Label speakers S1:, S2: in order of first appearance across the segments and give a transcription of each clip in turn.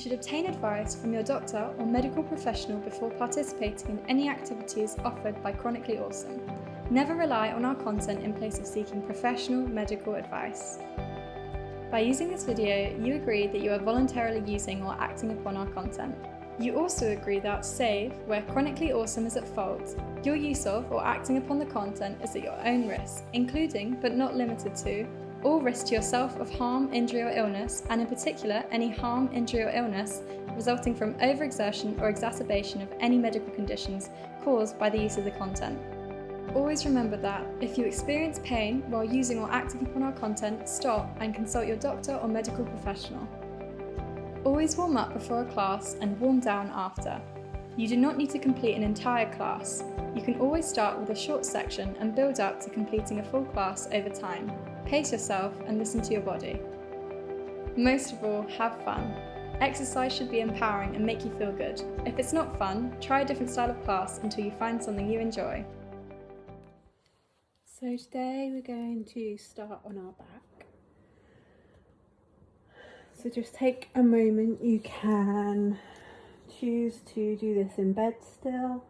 S1: should obtain advice from your doctor or medical professional before participating in any activities offered by Chronically Awesome. Never rely on our content in place of seeking professional medical advice. By using this video, you agree that you are voluntarily using or acting upon our content. You also agree that, save where Chronically Awesome is at fault, your use of or acting upon the content is at your own risk, including, but not limited to, all risk to yourself of harm, injury or illness, and in particular any harm, injury or illness resulting from overexertion or exacerbation of any medical conditions caused by the use of the content. Always remember that, if you experience pain while using or acting upon our content, stop and consult your doctor or medical professional. Always warm up before a class and warm down after. You do not need to complete an entire class. You can always start with a short section and build up to completing a full class over time. Pace yourself and listen to your body. Most of all, have fun. Exercise should be empowering and make you feel good. If it's not fun, try a different style of class until you find something you enjoy.
S2: So today we're going to start on our back. So just take a moment. You can choose to do this in bed still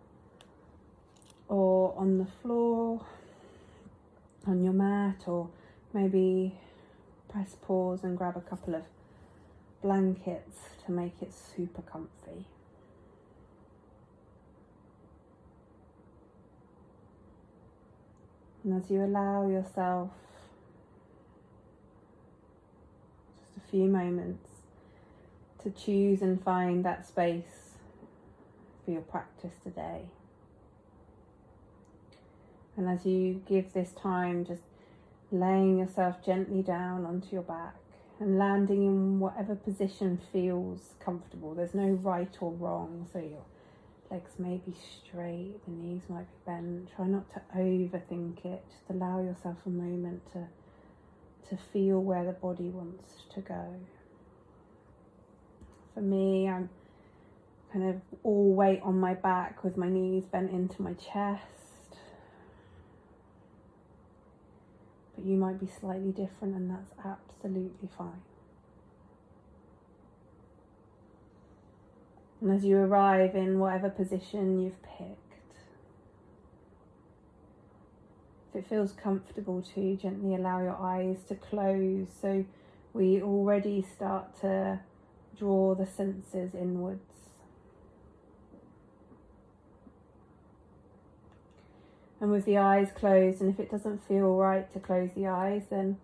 S2: or on the floor, on your mat, or maybe press pause and grab a couple of blankets to make it super comfy. And as you allow yourself just a few moments to choose and find that space for your practice today. And as you give this time, just laying yourself gently down onto your back and landing in whatever position feels comfortable. There's no right or wrong, so your legs may be straight, the knees might be bent. Try not to overthink it. Just allow yourself a moment to feel where the body wants to go. For me, I'm kind of all weight on my back with my knees bent into my chest. But you might be slightly different, and that's absolutely fine. And as you arrive in whatever position you've picked, if it feels comfortable to, gently allow your eyes to close, so we already start to draw the senses inwards. And with the eyes closed, and if it doesn't feel right to close the eyes, then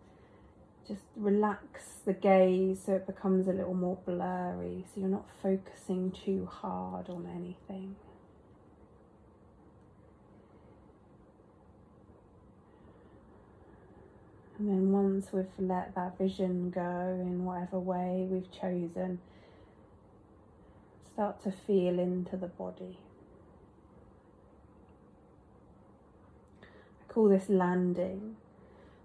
S2: just relax the gaze so it becomes a little more blurry, so you're not focusing too hard on anything. And then once we've let that vision go in whatever way we've chosen, start to feel into the body. I call this landing.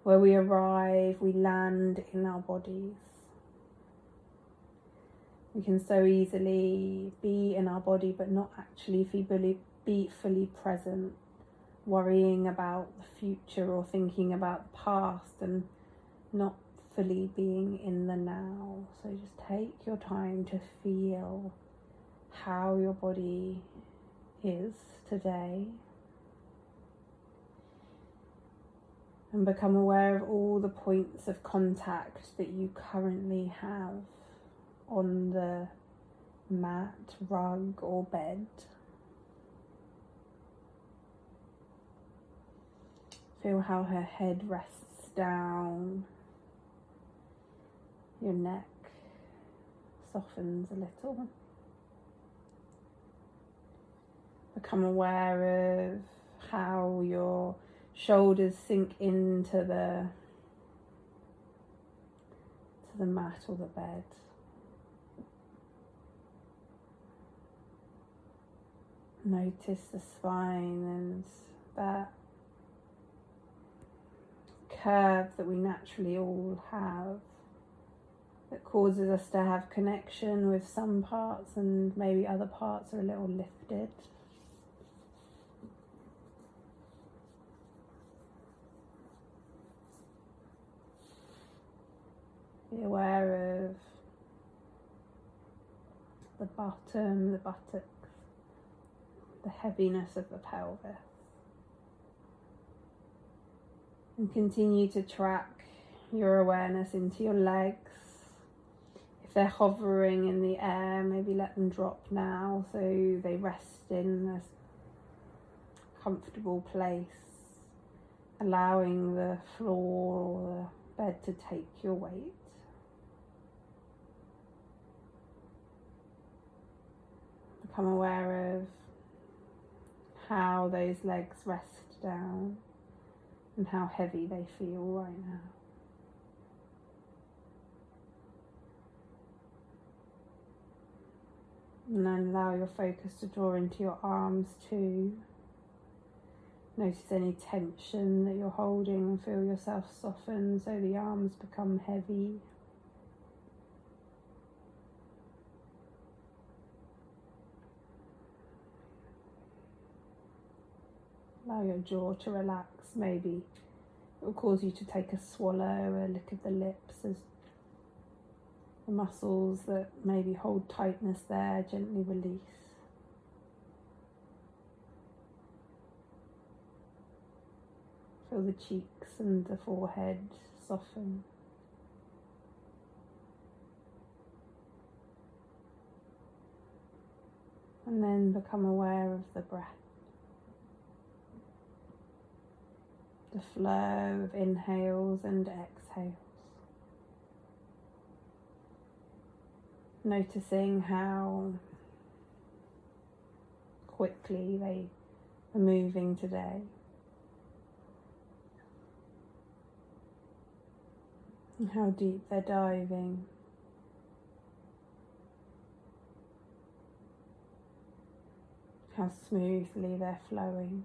S2: Where we arrive, we land in our bodies. We can so easily be in our body but not actually be fully present, worrying about the future or thinking about the past and not fully being in the now. So just take your time to feel how your body is today. And become aware of all the points of contact that you currently have on the mat, rug or bed. Feel how her head rests down. Your neck softens a little. Become aware of how your shoulders sink into the mat or the bed. Notice the spine and that curve that we naturally all have, that causes us to have connection with some parts and maybe other parts are a little lifted. Be aware of bottom, the buttocks, the heaviness of the pelvis. And continue to track your awareness into your legs. If they're hovering in the air, maybe let them drop now so they rest in a comfortable place, allowing the floor or the bed to take your weight. Become aware of how those legs rest down and how heavy they feel right now. And then allow your focus to draw into your arms too. Notice any tension that you're holding and feel yourself soften so the arms become heavy. Allow your jaw to relax. Maybe it will cause you to take a swallow, a lick of the lips as the muscles that maybe hold tightness there gently release. Feel the cheeks and the forehead soften. And then become aware of the breath. The flow of inhales and exhales. Noticing how quickly they are moving today. And how deep they're diving. How smoothly they're flowing.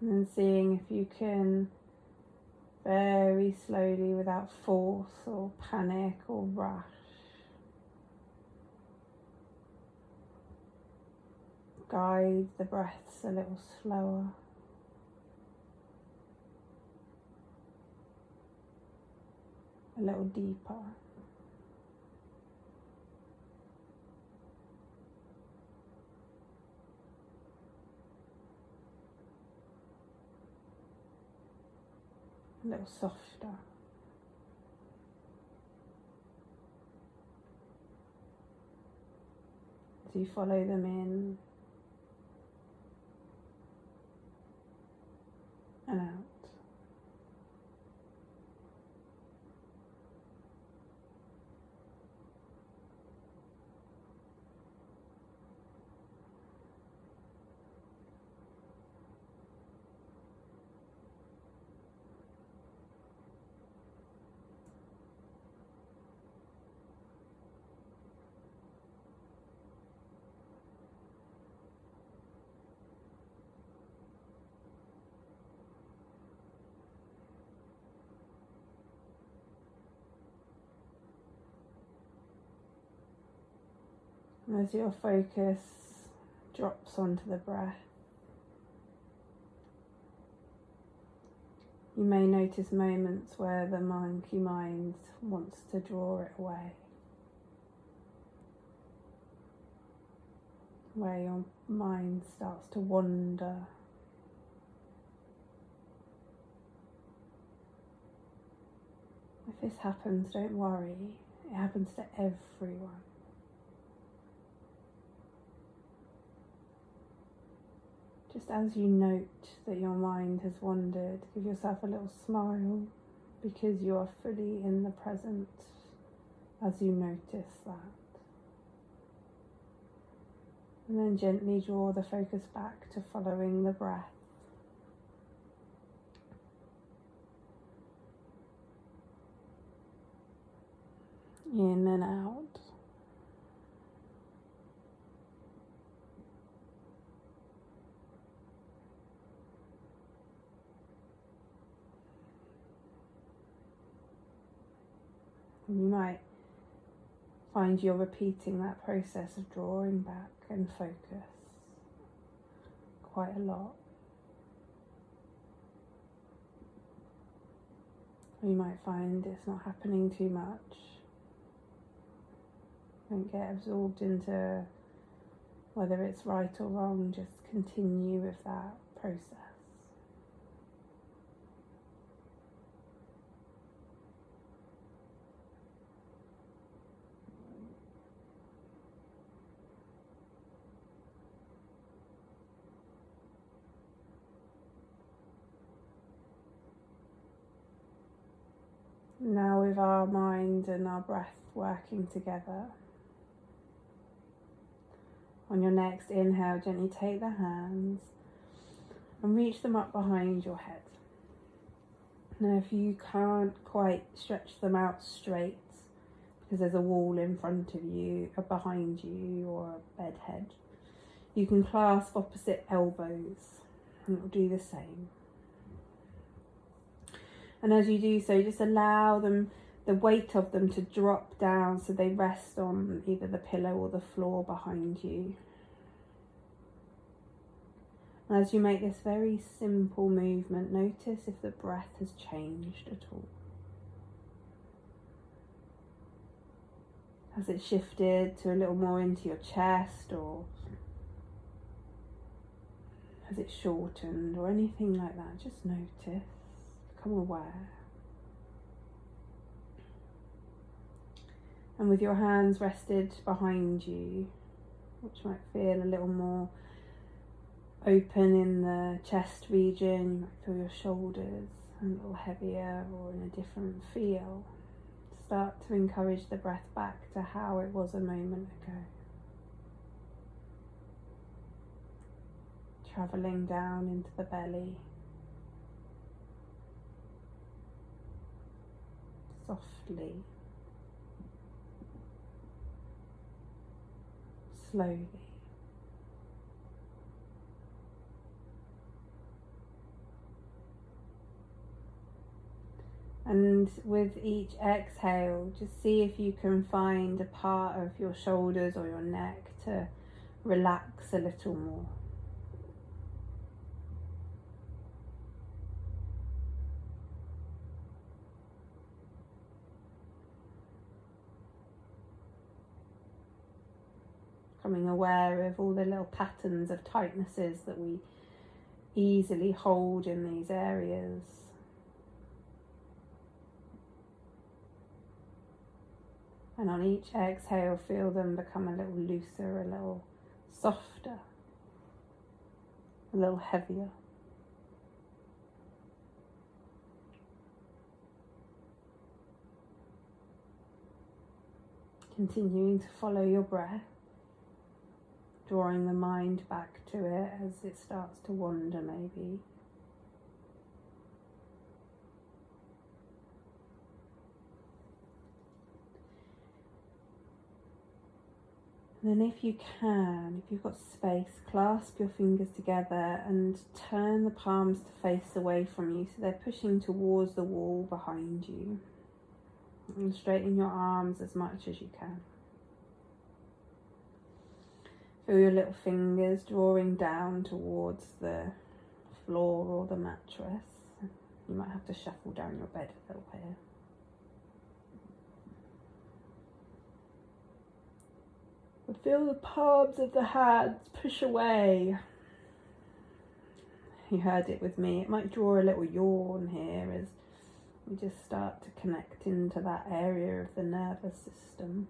S2: And then seeing if you can very slowly, without force or panic or rush, guide the breaths a little slower. A little deeper. A little softer. As you follow them in and out. As your focus drops onto the breath, you may notice moments where the monkey mind wants to draw it away, where your mind starts to wander. If this happens, don't worry, it happens to everyone. Just as you note that your mind has wandered, give yourself a little smile because you are fully in the present as you notice that. And then gently draw the focus back to following the breath. In and out. You might find you're repeating that process of drawing back and focus quite a lot. Or you might find it's not happening too much. Don't get absorbed into whether it's right or wrong, just continue with that process. Now with our mind and our breath working together, on your next inhale, gently take the hands and reach them up behind your head. Now if you can't quite stretch them out straight because there's a wall in front of you or behind you or a bed head, you can clasp opposite elbows and it will do the same. And as you do so, just allow them, the weight of them, to drop down so they rest on either the pillow or the floor behind you. And as you make this very simple movement, notice if the breath has changed at all. Has it shifted to a little more into your chest, or has it shortened or anything like that? Just notice. Become aware. And with your hands rested behind you, which might feel a little more open in the chest region, you might feel your shoulders a little heavier or in a different feel. Start to encourage the breath back to how it was a moment ago. Travelling down into the belly. Softly, slowly. And with each exhale, just see if you can find a part of your shoulders or your neck to relax a little more. Becoming aware of all the little patterns of tightnesses that we easily hold in these areas. And on each exhale, feel them become a little looser, a little softer, a little heavier. Continuing to follow your breath, drawing the mind back to it as it starts to wander maybe. And then if you can, if you've got space, clasp your fingers together and turn the palms to face away from you so they're pushing towards the wall behind you. And straighten your arms as much as you can. Feel your little fingers drawing down towards the floor or the mattress. You might have to shuffle down your bed a little here. But feel the palms of the hands push away. You heard it with me. It might draw a little yawn here as we just start to connect into that area of the nervous system.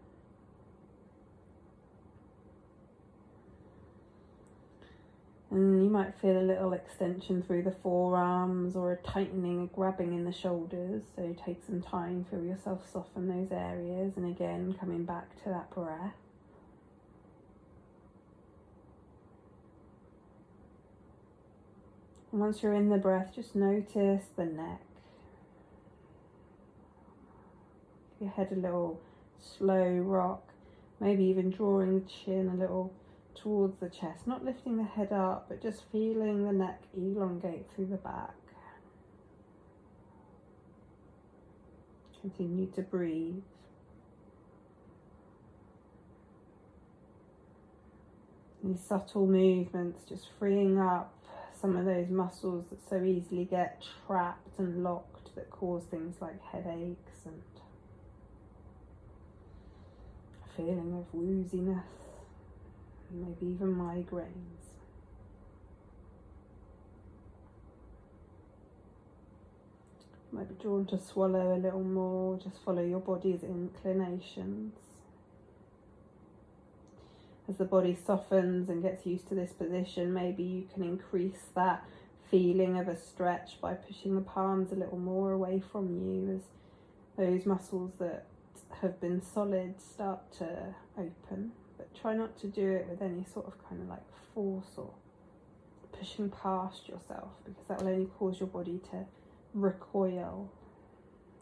S2: And you might feel a little extension through the forearms or a tightening, a grabbing in the shoulders. So take some time, feel yourself soften those areas. And again, coming back to that breath. And once you're in the breath, just notice the neck. Give your head a little slow rock, maybe even drawing the chin a little towards the chest, not lifting the head up, but just feeling the neck elongate through the back. Continue to breathe. These subtle movements, just freeing up some of those muscles that so easily get trapped and locked that cause things like headaches and a feeling of wooziness, maybe even migraines. Might be drawn to swallow a little more, just follow your body's inclinations. As the body softens and gets used to this position, maybe you can increase that feeling of a stretch by pushing the palms a little more away from you as those muscles that have been solid start to open. But try not to do it with any sort of kind of like force or pushing past yourself, because that will only cause your body to recoil.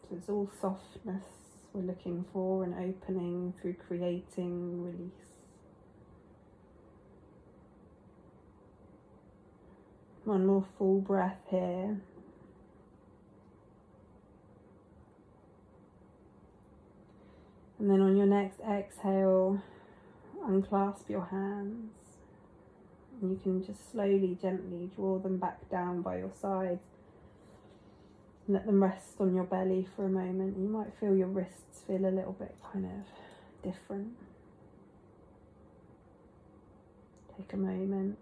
S2: So it's all softness we're looking for, and opening through creating release. One more full breath here. And then on your next exhale, unclasp your hands. And you can just slowly, gently draw them back down by your sides. Let them rest on your belly for a moment. You might feel your wrists feel a little bit kind of different. Take a moment.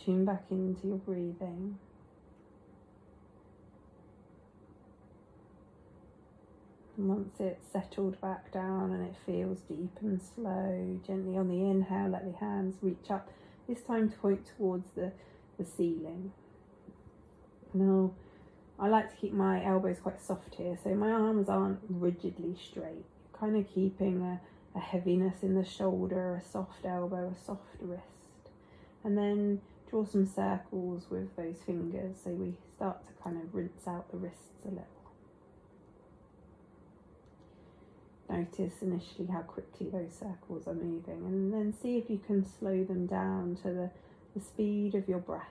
S2: Tune back into your breathing. And once it's settled back down and it feels deep and slow, gently on the inhale, let the hands reach up. This time to point towards the ceiling. Now, I like to keep my elbows quite soft here, so my arms aren't rigidly straight. Kind of keeping a heaviness in the shoulder, a soft elbow, a soft wrist. And then draw some circles with those fingers so we start to kind of rinse out the wrists a little. Notice initially how quickly those circles are moving, and then see if you can slow them down to the speed of your breath.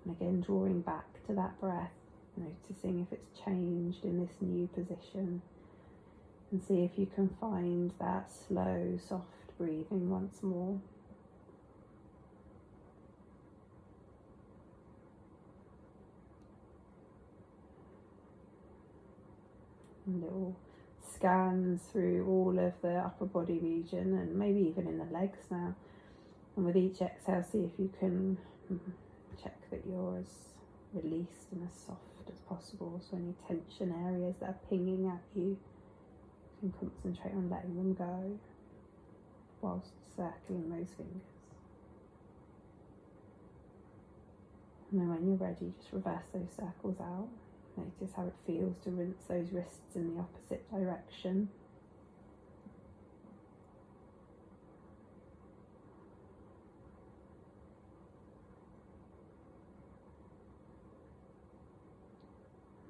S2: And again, drawing back to that breath, noticing if it's changed in this new position, and see if you can find that slow, soft breathing once more. And little scans through all of the upper body region, and maybe even in the legs now. And with each exhale, see if you can check that you're as released and as soft as possible. So any tension areas that are pinging at you, you can concentrate on letting them go whilst circling those fingers. And then when you're ready, just reverse those circles out. Notice how it feels to rinse those wrists in the opposite direction.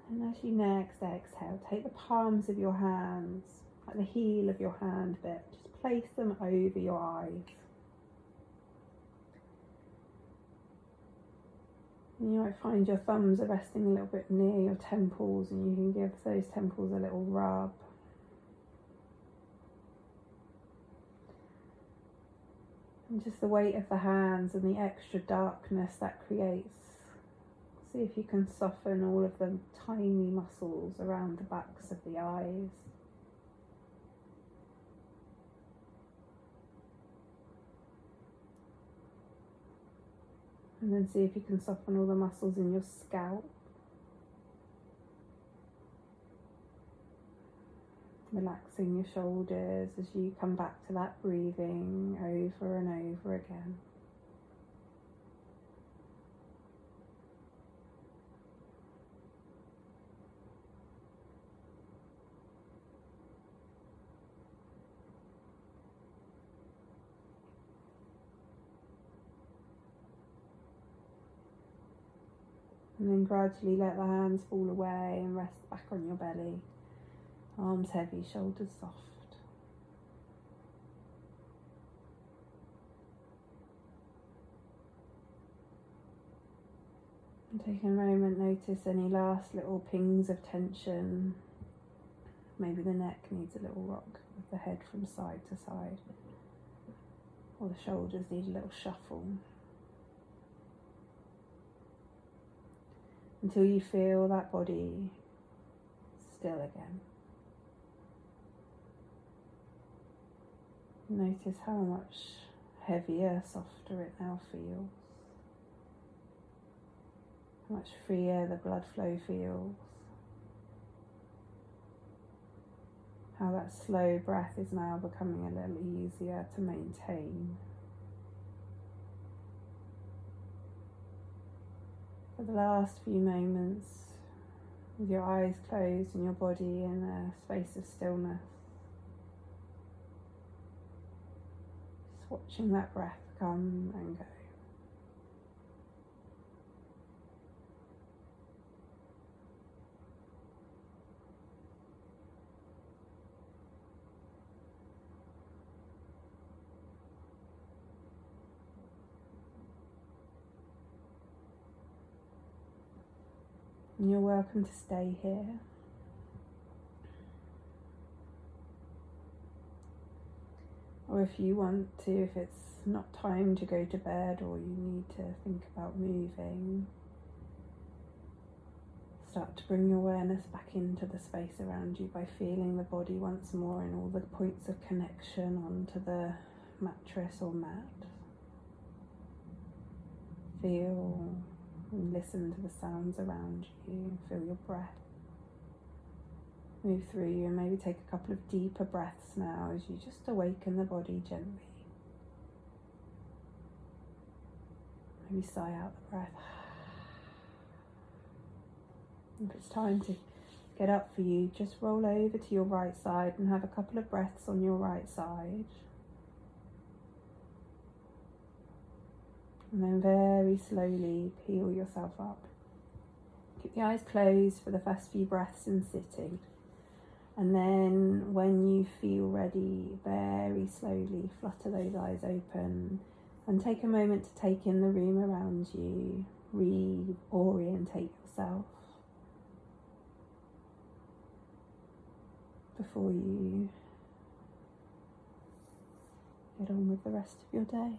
S2: And as you next exhale, take the palms of your hands, like the heel of your hand bit, just place them over your eyes. And you might find your thumbs are resting a little bit near your temples, and you can give those temples a little rub. And just the weight of the hands and the extra darkness that creates. See if you can soften all of the tiny muscles around the backs of the eyes. And then see if you can soften all the muscles in your scalp. Relaxing your shoulders as you come back to that breathing over and over again. And then gradually let the hands fall away and rest back on your belly. Arms heavy, shoulders soft. And take a moment, notice any last little pings of tension. Maybe the neck needs a little rock with the head from side to side. or the shoulders need a little shuffle, until you feel that body still again. Notice how much heavier, softer it now feels. How much freer the blood flow feels. How that slow breath is now becoming a little easier to maintain. For the last few moments, with your eyes closed and your body in a space of stillness, just watching that breath come and go. And you're welcome to stay here. Or if you want to, if it's not time to go to bed or you need to think about moving, start to bring your awareness back into the space around you by feeling the body once more and all the points of connection onto the mattress or mat. Feel and listen to the sounds around you. Feel your breath move through you, and maybe take a couple of deeper breaths now as you just awaken the body gently. Maybe sigh out the breath. If it's time to get up for you, just roll over to your right side and have a couple of breaths on your right side. And then very slowly peel yourself up. Keep the eyes closed for the first few breaths in sitting. And then when you feel ready, very slowly flutter those eyes open and take a moment to take in the room around you, reorientate yourself before you get on with the rest of your day.